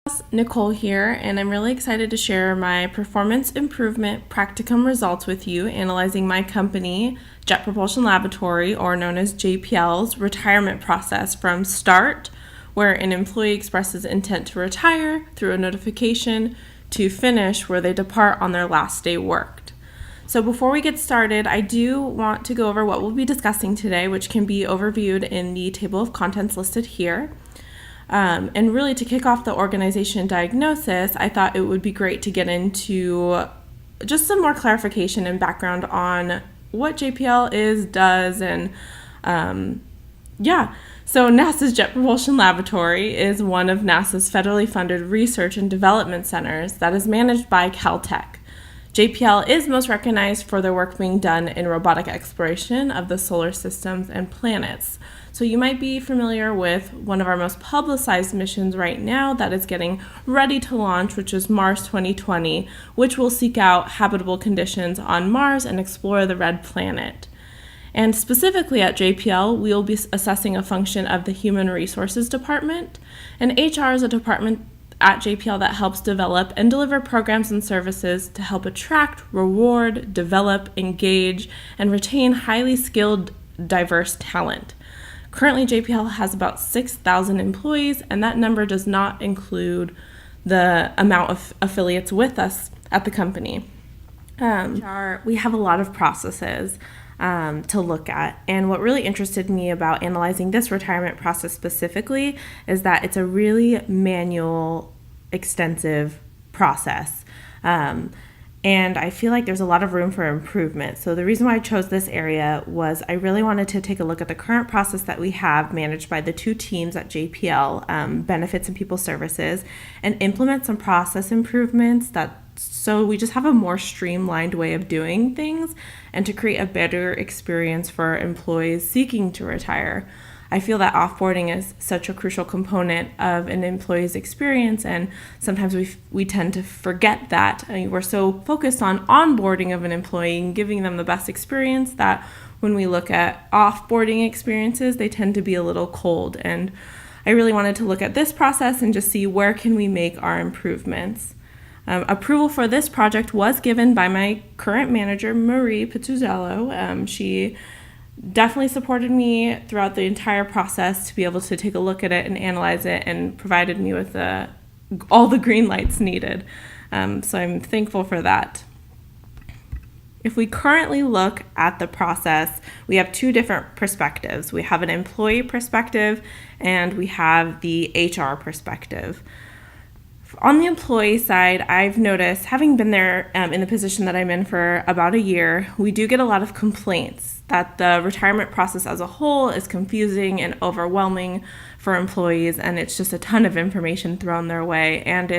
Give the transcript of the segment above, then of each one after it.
Nichole here, and I'm really excited to share my performance improvement practicum results with you, analyzing my company, Jet Propulsion Laboratory, or known as JPL's retirement process from start, where an employee expresses intent to retire through a notification, to finish, where they depart on their last day worked. So before we get started, I do want to go over what we'll be discussing today, which can be overviewed in the table of contents listed here. And really, to kick off the organization diagnosis, I thought it would be great to get into just some more clarification and background on what JPL does, and So NASA's Jet Propulsion Laboratory is one of NASA's federally funded research and development centers that is managed by Caltech. JPL is most recognized for their work being done in robotic exploration of the solar systems and planets. So you might be familiar with one of our most publicized missions right now that is getting ready to launch, which is Mars 2020, which will seek out habitable conditions on Mars and explore the red planet. And specifically at JPL, we will be assessing a function of the Human Resources Department, and HR is a department at JPL that helps develop and deliver programs and services to help attract, reward, develop, engage, and retain highly skilled, diverse talent. Currently, JPL has about 6,000 employees, and that number does not include the amount of affiliates with us at the company. We have a lot of processes to look at. And what really interested me about analyzing this retirement process specifically is that it's a really manual, extensive process. And I feel like there's a lot of room for improvement. So the reason why I chose this area was I really wanted to take a look at the current process that we have managed by the two teams at JPL, Benefits and People Services, and implement some process improvements so we just have a more streamlined way of doing things and to create a better experience for employees seeking to retire. I feel that offboarding is such a crucial component of an employee's experience, and sometimes we tend to forget that. I mean, we're so focused on onboarding of an employee and giving them the best experience that when we look at offboarding experiences, they tend to be a little cold. And I really wanted to look at this process and just see where can we make our improvements. Approval for this project was given by my current manager, Marie Pizzuzzello. She definitely supported me throughout the entire process to be able to take a look at it and analyze it, and provided me with all the green lights needed. So I'm thankful for that. If we currently look at the process, we have two different perspectives. We have an employee perspective and we have the HR perspective. On the employee side, I've noticed, having been there in the position that I'm in for about a year, we do get a lot of complaints that the retirement process as a whole is confusing and overwhelming for employees, and it's just a ton of information thrown their way, and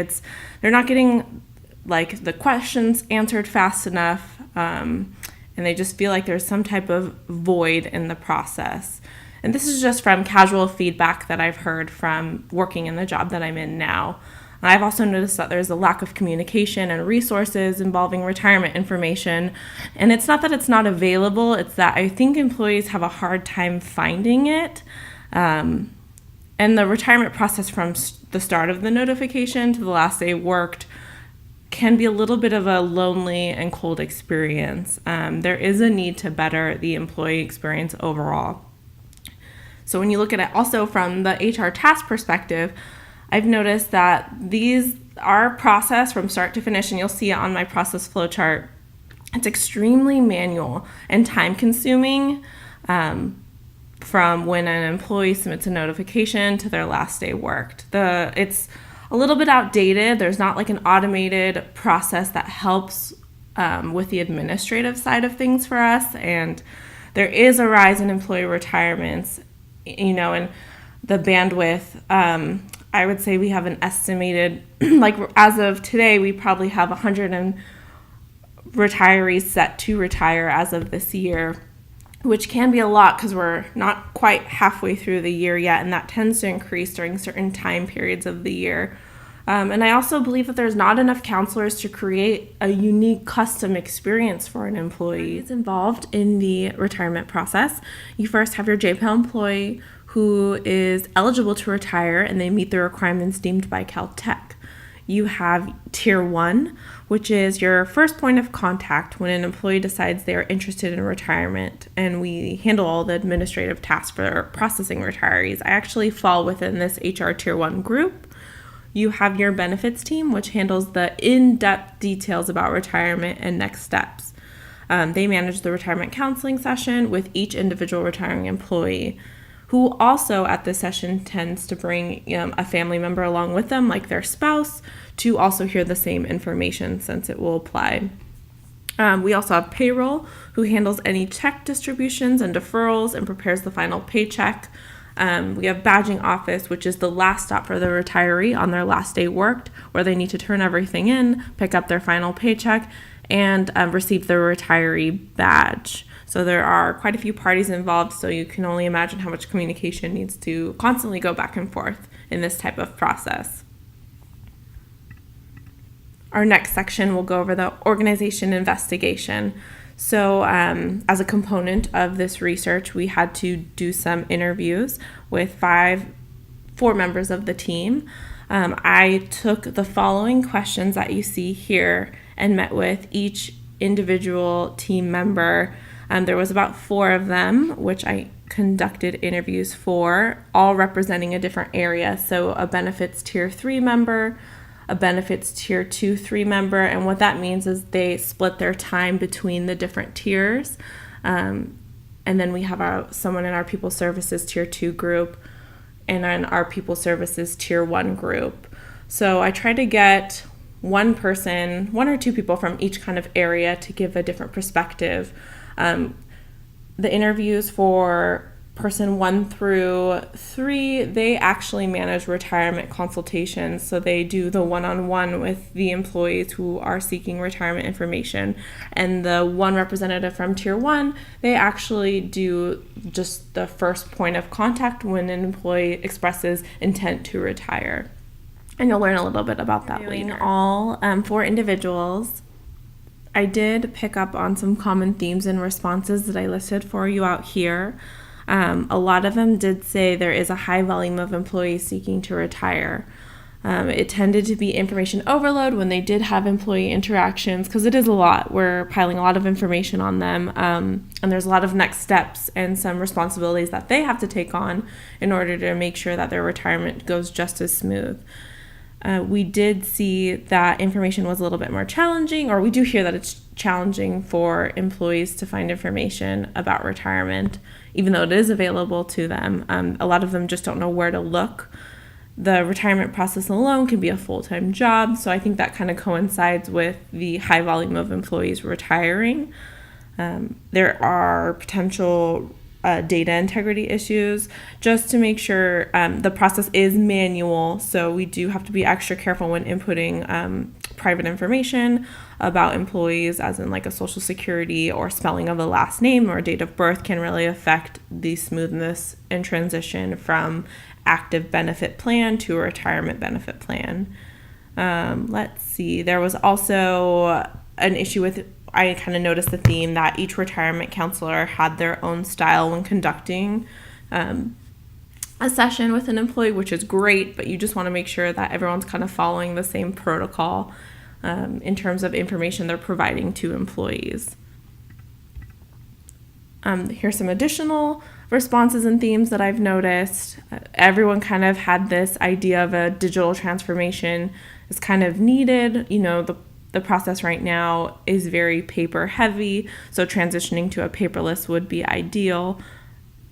they're not getting the questions answered fast enough, and they just feel like there's some type of void in the process. And this is just from casual feedback that I've heard from working in the job that I'm in now. I've also noticed that there's a lack of communication and resources involving retirement information. And it's not that it's not available, it's that I think employees have a hard time finding it. And the retirement process from the start of the notification to the last day worked can be a little bit of a lonely and cold experience. There is a need to better the employee experience overall. So when you look at it also from the HR task perspective, I've noticed that our process from start to finish, and you'll see it on my process flow chart, it's extremely manual and time consuming from when an employee submits a notification to their last day worked. It's a little bit outdated. There's not like an automated process that helps with the administrative side of things for us, and there is a rise in employee retirements, and the bandwidth. I would say we have an estimated, as of today, we probably have 100 retirees set to retire as of this year, which can be a lot because we're not quite halfway through the year yet, and that tends to increase during certain time periods of the year. And I also believe that there's not enough counselors to create a unique custom experience for an employee. It's involved in the retirement process. You first have your JPL employee who is eligible to retire and they meet the requirements deemed by Caltech. You have Tier 1, which is your first point of contact when an employee decides they are interested in retirement, and we handle all the administrative tasks for processing retirees. I actually fall within this HR Tier 1 group. You have your benefits team, which handles the in-depth details about retirement and next steps. They manage the retirement counseling session with each individual retiring employee, who also at this session tends to bring a family member along with them, like their spouse, to also hear the same information since it will apply. We also have payroll, who handles any check distributions and deferrals and prepares the final paycheck. We have badging office, which is the last stop for the retiree on their last day worked, where they need to turn everything in, pick up their final paycheck, and receive the retiree badge. So there are quite a few parties involved, so you can only imagine how much communication needs to constantly go back and forth in this type of process. Our next section will go over the organization investigation. So as a component of this research, we had to do some interviews with four members of the team. I took the following questions that you see here and met with each individual team member. There was about 4 of them, which I conducted interviews for, all representing a different area. So a benefits Tier 3 member, a benefits Tier 2-3 member, and what that means is they split their time between the different tiers. And then we have someone in our People Services Tier 2 group and in our People Services Tier 1 group. So I tried to get one or two people from each kind of area to give a different perspective. The interviews for person 1 through 3, they actually manage retirement consultations. So they do the one-on-one with the employees who are seeking retirement information. And the one representative from Tier 1, they actually do just the first point of contact when an employee expresses intent to retire. And you'll learn a little bit about that later. All 4 individuals. I did pick up on some common themes and responses that I listed for you out here. A lot of them did say there is a high volume of employees seeking to retire. It tended to be information overload when they did have employee interactions, because it is a lot. We're piling a lot of information on them, and there's a lot of next steps and some responsibilities that they have to take on in order to make sure that their retirement goes just as smooth. We did see that information was a little bit more challenging, or we do hear that it's challenging for employees to find information about retirement, even though it is available to them. A lot of them just don't know where to look. The retirement process alone can be a full-time job, so I think that kind of coincides with the high volume of employees retiring. There are potential data integrity issues, just to make sure the process is manual, so we do have to be extra careful when inputting private information about employees, as in like a social security or spelling of a last name or date of birth can really affect the smoothness and transition from active benefit plan to a retirement benefit plan. Let's see, there was also an issue with, I kind of noticed the theme that each retirement counselor had their own style when conducting a session with an employee, which is great, but you just want to make sure that everyone's kind of following the same protocol in terms of information they're providing to employees. Here's some additional responses and themes that I've noticed. Everyone kind of had this idea of a digital transformation is kind of needed. You know, the process right now is very paper heavy, so transitioning to a paperless would be ideal.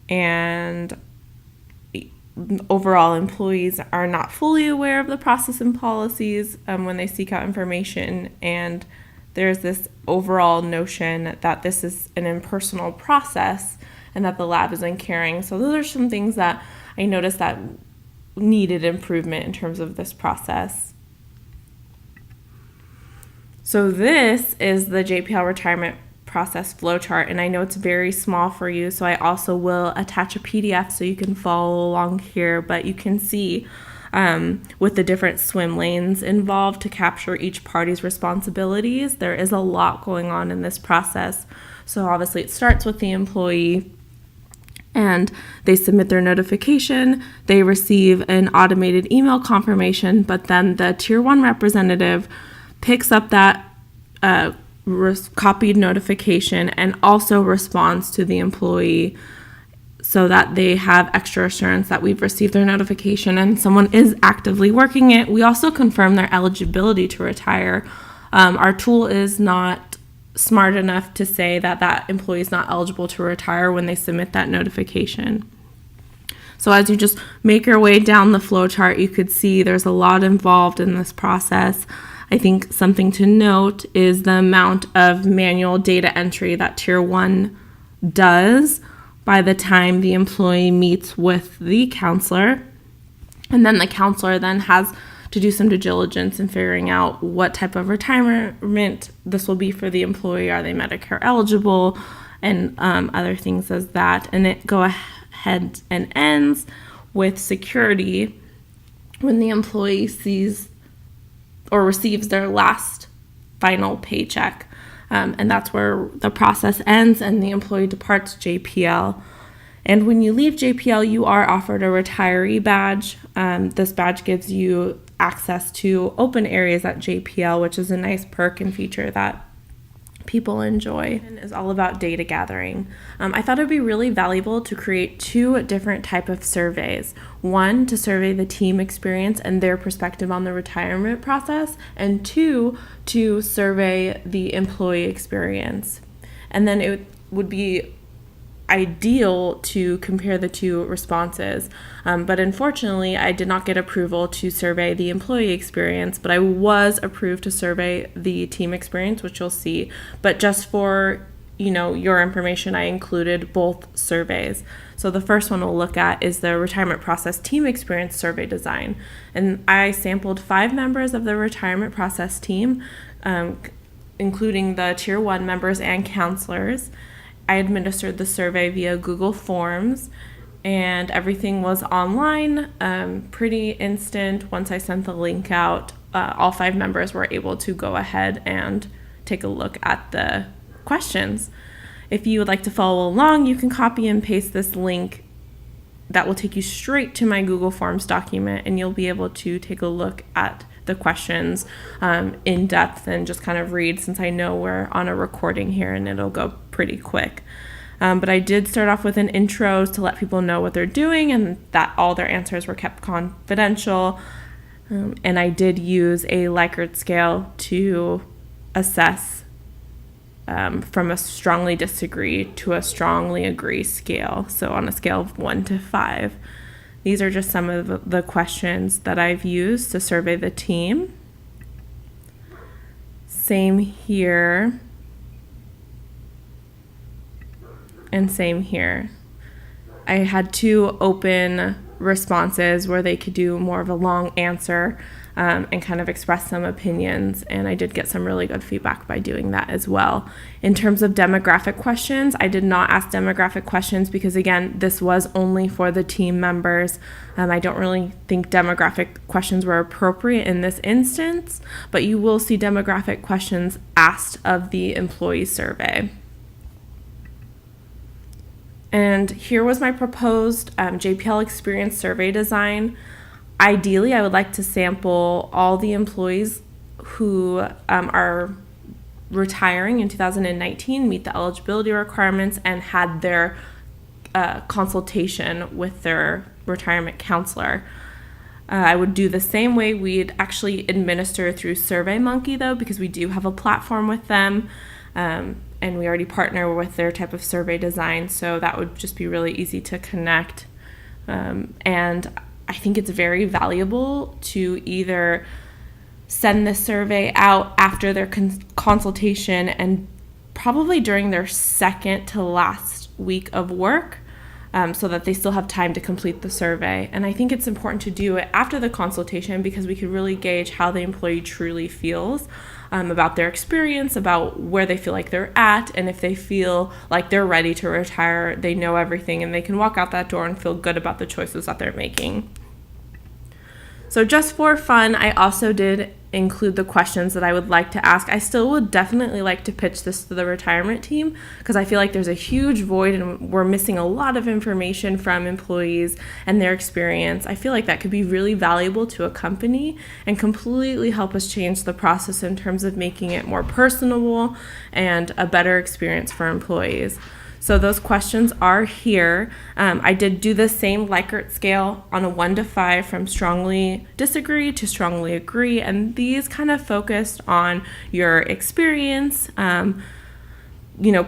And overall, employees are not fully aware of the process and policies when they seek out information, and there's this overall notion that this is an impersonal process and that the lab isn't caring. So those are some things that I noticed that needed improvement in terms of this process. So this is the JPL Retirement Process flowchart, and I know it's very small for you, so I also will attach a PDF so you can follow along here, but you can see with the different swim lanes involved to capture each party's responsibilities, there is a lot going on in this process. So obviously it starts with the employee, and they submit their notification, they receive an automated email confirmation, but then the Tier 1 representative picks up that copied notification and also responds to the employee so that they have extra assurance that we've received their notification and someone is actively working it. We also confirm their eligibility to retire. Our tool is not smart enough to say that that employee is not eligible to retire when they submit that notification. So as you just make your way down the flow chart, you could see there's a lot involved in this process. I think something to note is the amount of manual data entry that Tier 1 does by the time the employee meets with the counselor. And then the counselor then has to do some due diligence in figuring out what type of retirement this will be for the employee. Are they Medicare eligible? And other things as that. And it go ahead and ends with security when the employee sees or receives their last final paycheck. And that's where the process ends and the employee departs JPL. And when you leave JPL, you are offered a retiree badge. This badge gives you access to open areas at JPL, which is a nice perk and feature that people enjoy, and is all about data gathering. I thought it would be really valuable to create 2 different types of surveys. One, to survey the team experience and their perspective on the retirement process, and 2, to survey the employee experience. And then it would be ideal to compare the 2 responses. But unfortunately, I did not get approval to survey the employee experience, but I was approved to survey the team experience, which you'll see. But just for your information, I included both surveys. So the first one we'll look at is the retirement process team experience survey design. And I sampled 5 members of the retirement process team, including the Tier 1 members and counselors. I administered the survey via Google Forms, and everything was online, pretty instant. Once I sent the link out, all 5 members were able to go ahead and take a look at the questions. If you would like to follow along, you can copy and paste this link. That will take you straight to my Google Forms document, and you'll be able to take a look at the questions in depth and just kind of read, since I know we're on a recording here and it'll go pretty quick. But I did start off with an intro to let people know what they're doing and that all their answers were kept confidential. And I did use a Likert scale to assess from a strongly disagree to a strongly agree scale. So on a scale of 1 to 5. These are just some of the questions that I've used to survey the team. Same here. And same here. I had 2 open responses where they could do more of a long answer and kind of express some opinions, and I did get some really good feedback by doing that as well. In terms of demographic questions, I did not ask demographic questions because, again, this was only for the team members. I don't really think demographic questions were appropriate in this instance, but you will see demographic questions asked of the employee survey. And here was my proposed JPL experience survey design. Ideally, I would like to sample all the employees who are retiring in 2019, meet the eligibility requirements, and had their consultation with their retirement counselor. I would do the same way we'd actually administer through SurveyMonkey, though, because we do have a platform with them. And we already partner with their type of survey design, so that would just be really easy to connect. And I think it's very valuable to either send the survey out after their consultation and probably during their second to last week of work, so that they still have time to complete the survey. And I think it's important to do it after the consultation because we could really gauge how the employee truly feels about their experience, about where they feel like they're at, and if they feel like they're ready to retire, they know everything, and they can walk out that door and feel good about the choices that they're making. So just for fun, I also did include the questions that I would like to ask. I still would definitely like to pitch this to the retirement team because I feel like there's a huge void and we're missing a lot of information from employees and their experience. I feel like that could be really valuable to a company and completely help us change the process in terms of making it more personable and a better experience for employees. So those questions are here. I did do the same Likert scale on a 1 to 5 from strongly disagree to strongly agree. And these kind of focused on your experience,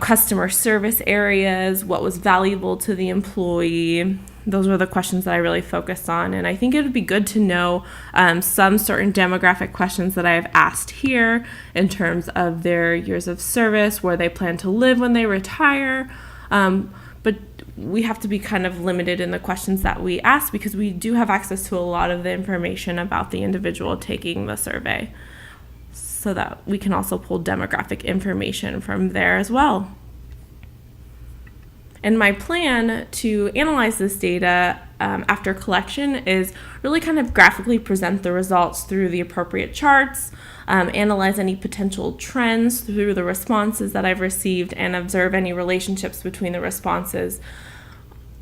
customer service areas, what was valuable to the employee. Those were the questions that I really focused on. And I think it would be good to know some certain demographic questions that I have asked here in terms of their years of service, where they plan to live when they retire. But we have to be kind of limited in the questions that we ask because we do have access to a lot of the information about the individual taking the survey, so that we can also pull demographic information from there as well. And my plan to analyze this data after collection is really kind of graphically present the results through the appropriate charts, analyze any potential trends through the responses that I've received, and observe any relationships between the responses.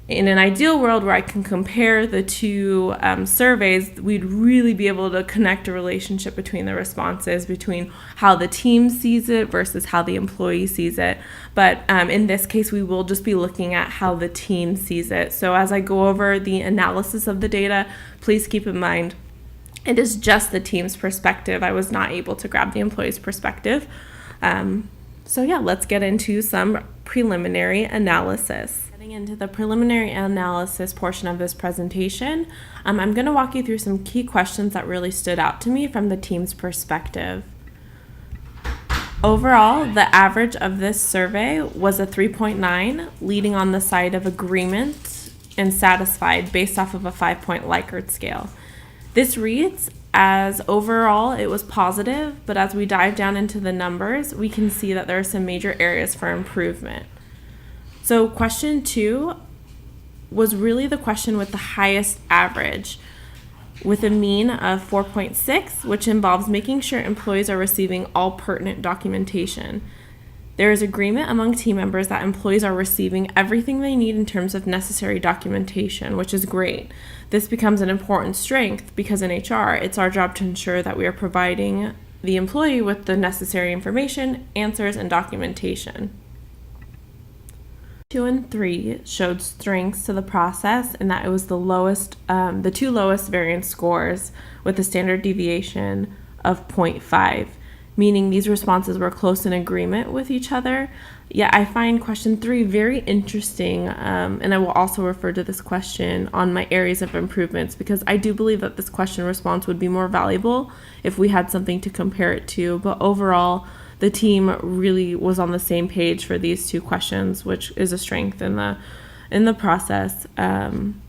In an ideal world where I can compare the two surveys, we'd really be able to connect a relationship between the responses, between how the team sees it versus how the employee sees it. But in this case, we will just be looking at how the team sees it. So as I go over the analysis of the data, please keep in mind it is just the team's perspective. I was not able to grab the employee's perspective. Let's get into some preliminary analysis. Getting into the preliminary analysis portion of this presentation, I'm going to walk you through some key questions that really stood out to me from the team's perspective. Overall, the average of this survey was a 3.9, leading on the side of agreement and satisfied based off of a 5-point Likert scale. This reads as overall it was positive, but as we dive down into the numbers, we can see that there are some major areas for improvement. So question 2 was really the question with the highest average, with a mean of 4.6, which involves making sure employees are receiving all pertinent documentation. There is agreement among team members that employees are receiving everything they need in terms of necessary documentation, which is great. This becomes an important strength because in HR, it's our job to ensure that we are providing the employee with the necessary information, answers, and documentation. 2 and 3 showed strengths to the process in that it was the two lowest variance scores with a standard deviation of 0.5, meaning these responses were close in agreement with each other. Yet I find question 3 very interesting, and I will also refer to this question on my areas of improvements because I do believe that this question response would be more valuable if we had something to compare it to. But overall, the team really was on the same page for these two questions, which is a strength in the process. When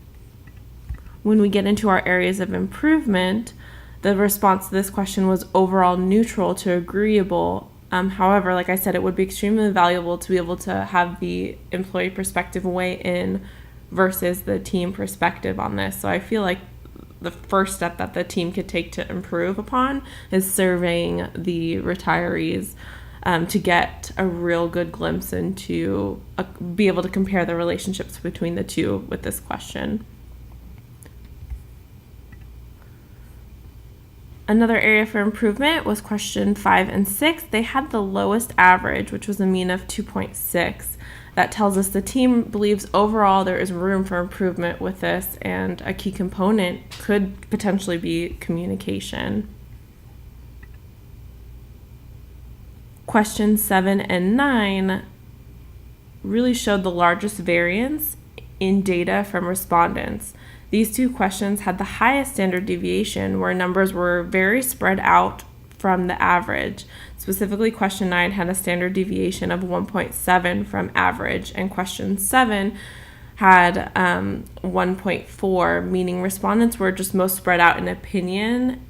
we get into our areas of improvement, the response to this question was overall neutral to agreeable. However, like I said, it would be extremely valuable to be able to have the employee perspective weigh in versus the team perspective on this. So I feel like the first step that the team could take to improve upon is surveying the retirees to get a real good glimpse into be able to compare the relationships between the two with this question. Another area for improvement was question 5 and 6. They had the lowest average, which was a mean of 2.6. That tells us the team believes overall there is room for improvement with this, and a key component could potentially be communication. Questions 7 and 9 really showed the largest variance in data from respondents. These two questions had the highest standard deviation, where numbers were very spread out from the average. Specifically, question 9 had a standard deviation of 1.7 from average, and question 7 had 1.4, meaning respondents were just most spread out in opinion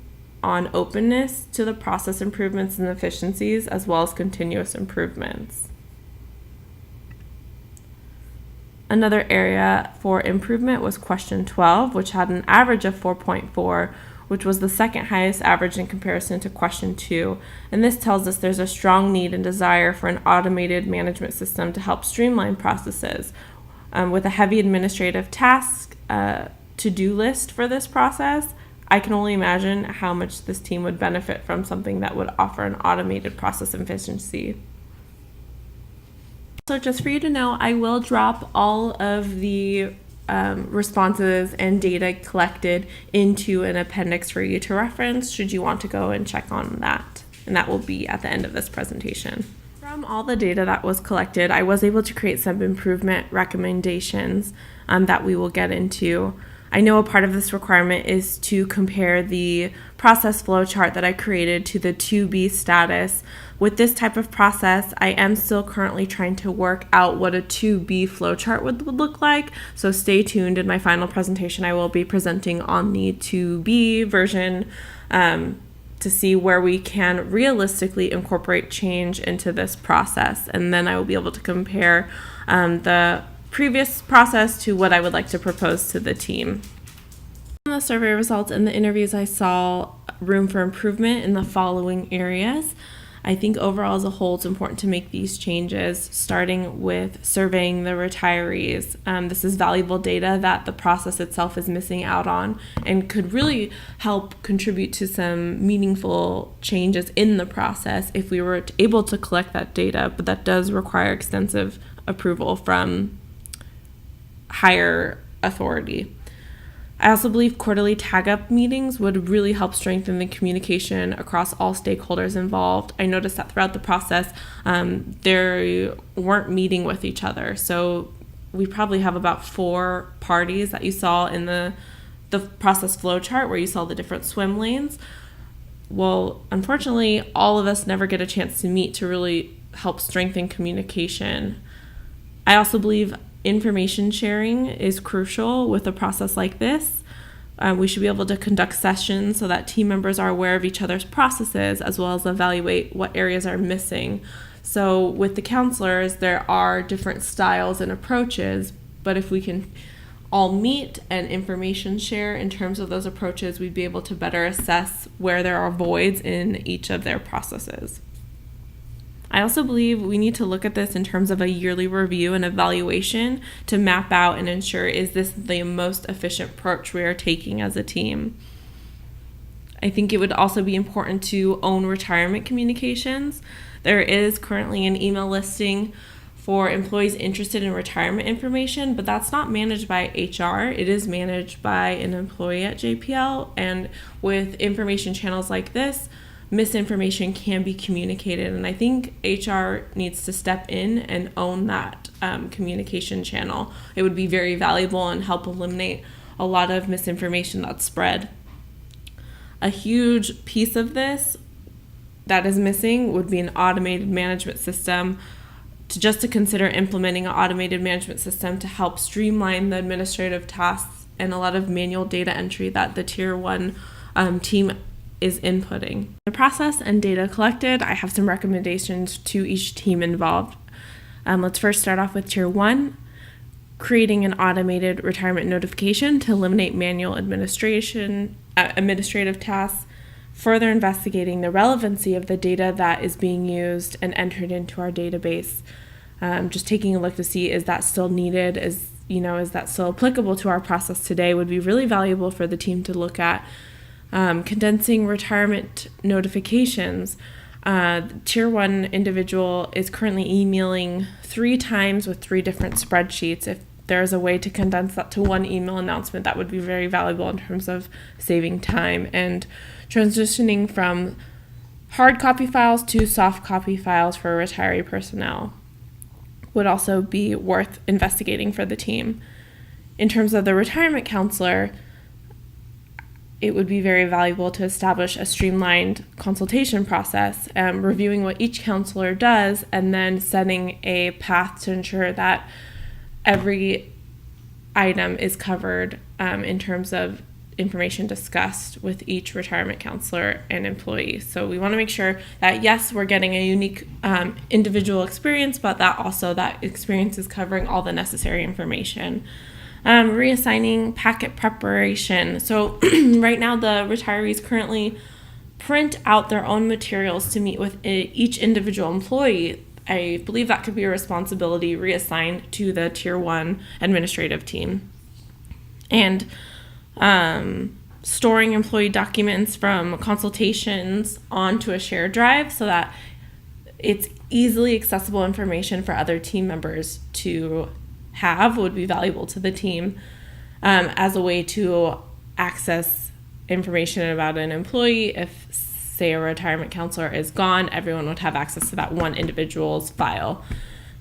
on openness to the process improvements and efficiencies, as well as continuous improvements. Another area for improvement was question 12, which had an average of 4.4, which was the second highest average in comparison to question 2. And this tells us there's a strong need and desire for an automated management system to help streamline processes. With a heavy administrative task to-do list for this process, I can only imagine how much this team would benefit from something that would offer an automated process efficiency. So just for you to know, I will drop all of the responses and data collected into an appendix for you to reference should you want to go and check on that. And that will be at the end of this presentation. From all the data that was collected, I was able to create some improvement recommendations that we will get into. I know a part of this requirement is to compare the process flow chart that I created to the 2B status. With this type of process, I am still currently trying to work out what a 2B flow chart would look like. So stay tuned. In my final presentation, I will be presenting on the 2B version to see where we can realistically incorporate change into this process. And then I will be able to compare the previous process to what I would like to propose to the team. From the survey results and the interviews, I saw room for improvement in the following areas. I think overall as a whole, it's important to make these changes, starting with surveying the retirees. This is valuable data that the process itself is missing out on and could really help contribute to some meaningful changes in the process if we were able to collect that data, but that does require extensive approval from higher authority. I also believe quarterly tag-up meetings would really help strengthen the communication across all stakeholders involved. I noticed that throughout the process, they weren't meeting with each other. So we probably have about 4 parties that you saw in the process flow chart where you saw the different swim lanes. Well, unfortunately, all of us never get a chance to meet to really help strengthen communication. I also believe information sharing is crucial with a process like this. We should be able to conduct sessions so that team members are aware of each other's processes as well as evaluate what areas are missing. So with the counselors, there are different styles and approaches, but if we can all meet and information share in terms of those approaches, we'd be able to better assess where there are voids in each of their processes. I also believe we need to look at this in terms of a yearly review and evaluation to map out and ensure, is this the most efficient approach we are taking as a team? I think it would also be important to own retirement communications. There is currently an email listing for employees interested in retirement information, but that's not managed by HR. It is managed by an employee at JPL, and with information channels like this, misinformation can be communicated, and I think HR needs to step in and own that communication channel. It would be very valuable and help eliminate a lot of misinformation that's spread. A huge piece of this that is missing would be an automated management system. To consider implementing an automated management system to help streamline the administrative tasks and a lot of manual data entry that the Tier 1 team is inputting. The process and data collected, I have some recommendations to each team involved. Let's first start off with Tier 1, creating an automated retirement notification to eliminate manual administrative tasks, further investigating the relevancy of the data that is being used and entered into our database. Just taking a look to see, is that still needed? Is that still applicable to our process today would be really valuable for the team to look at. Condensing retirement notifications. Tier 1 individual is currently emailing 3 times with 3 different spreadsheets. If there's a way to condense that to one email announcement, that would be very valuable in terms of saving time and transitioning from hard copy files to soft copy files for retiree personnel would also be worth investigating for the team. In terms of the retirement counselor, it would be very valuable to establish a streamlined consultation process, reviewing what each counselor does, and then setting a path to ensure that every item is covered in terms of information discussed with each retirement counselor and employee. So we want to make sure that, yes, we're getting a unique individual experience, but that also that experience is covering all the necessary information. Reassigning packet preparation. So right now the retirees currently print out their own materials to meet with each individual employee. I believe that could be a responsibility reassigned to the Tier 1 administrative team. And storing employee documents from consultations onto a shared drive so that it's easily accessible information for other team members to have would be valuable to the team as a way to access information about an employee. If, say, a retirement counselor is gone, everyone would have access to that one individual's file.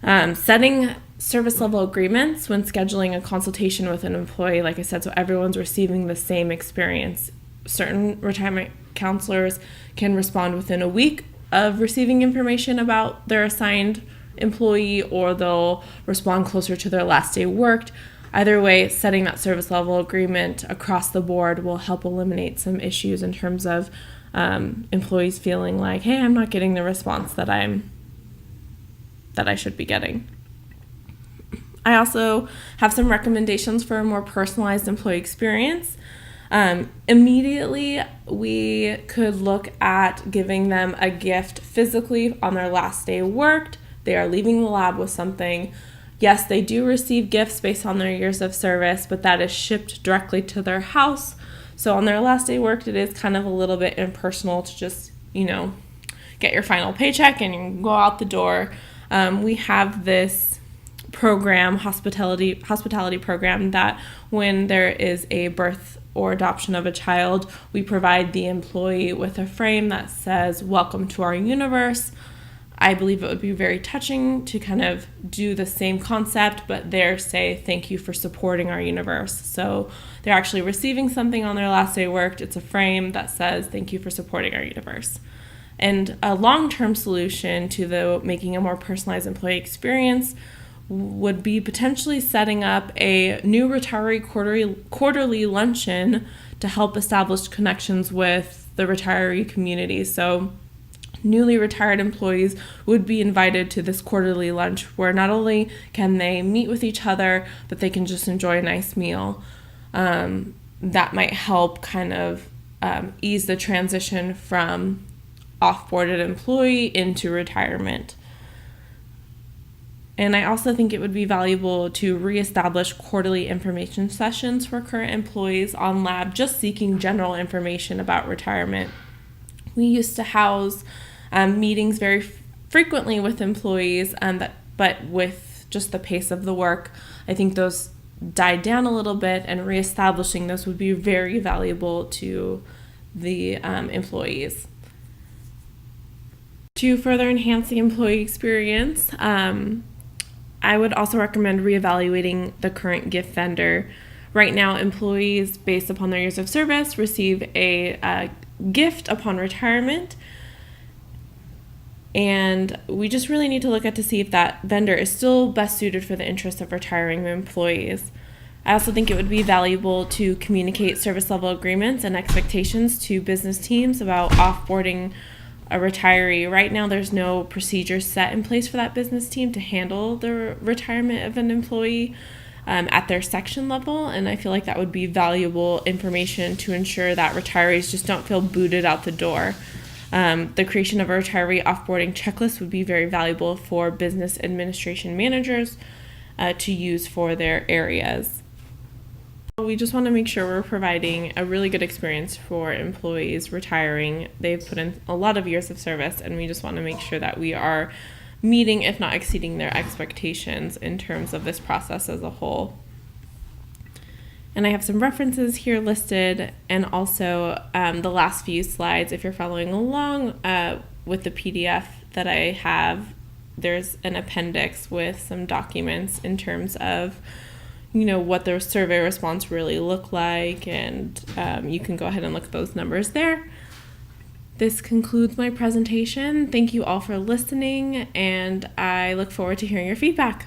Setting service level agreements when scheduling a consultation with an employee, like I said, so everyone's receiving the same experience. Certain retirement counselors can respond within a week of receiving information about their assigned employee, or they'll respond closer to their last day worked. Either way, setting that service level agreement across the board will help eliminate some issues in terms of employees feeling like, hey, I'm not getting the response that I should be getting. I also have some recommendations for a more personalized employee experience. Immediately, we could look at giving them a gift physically on their last day worked. They are leaving the lab with something. Yes, they do receive gifts based on their years of service, but that is shipped directly to their house. So on their last day worked, it is kind of a little bit impersonal to just, get your final paycheck and you go out the door. We have this program, hospitality program, that when there is a birth or adoption of a child, we provide the employee with a frame that says, "Welcome to our universe." I believe it would be very touching to kind of do the same concept, but there say, "Thank you for supporting our universe." So they're actually receiving something on their last day worked. It's a frame that says, "Thank you for supporting our universe." And a long-term solution to making a more personalized employee experience would be potentially setting up a new retiree quarterly luncheon to help establish connections with the retiree community. So newly retired employees would be invited to this quarterly lunch where not only can they meet with each other, but they can just enjoy a nice meal. That might help kind of ease the transition from off-boarded employee into retirement. And I also think it would be valuable to reestablish quarterly information sessions for current employees on lab just seeking general information about retirement. We used to house meetings very frequently with employees, but with just the pace of the work, I think those died down a little bit, and reestablishing those would be very valuable to the employees. To further enhance the employee experience, I would also recommend reevaluating the current gift vendor. Right now, employees, based upon their years of service, receive a gift upon retirement. And we just really need to look at to see if that vendor is still best suited for the interests of retiring employees. I also think it would be valuable to communicate service level agreements and expectations to business teams about offboarding a retiree. Right now, there's no procedures set in place for that business team to handle the retirement of an employee at their section level, and I feel like that would be valuable information to ensure that retirees just don't feel booted out the door. The creation of a retiree offboarding checklist would be very valuable for business administration managers to use for their areas. We just want to make sure we're providing a really good experience for employees retiring. They've put in a lot of years of service, and we just want to make sure that we are meeting, if not exceeding, their expectations in terms of this process as a whole. And I have some references here listed, and also the last few slides, if you're following along with the PDF that I have, there's an appendix with some documents in terms of what their survey response really look like, and you can go ahead and look at those numbers there. This concludes my presentation. Thank you all for listening, and I look forward to hearing your feedback.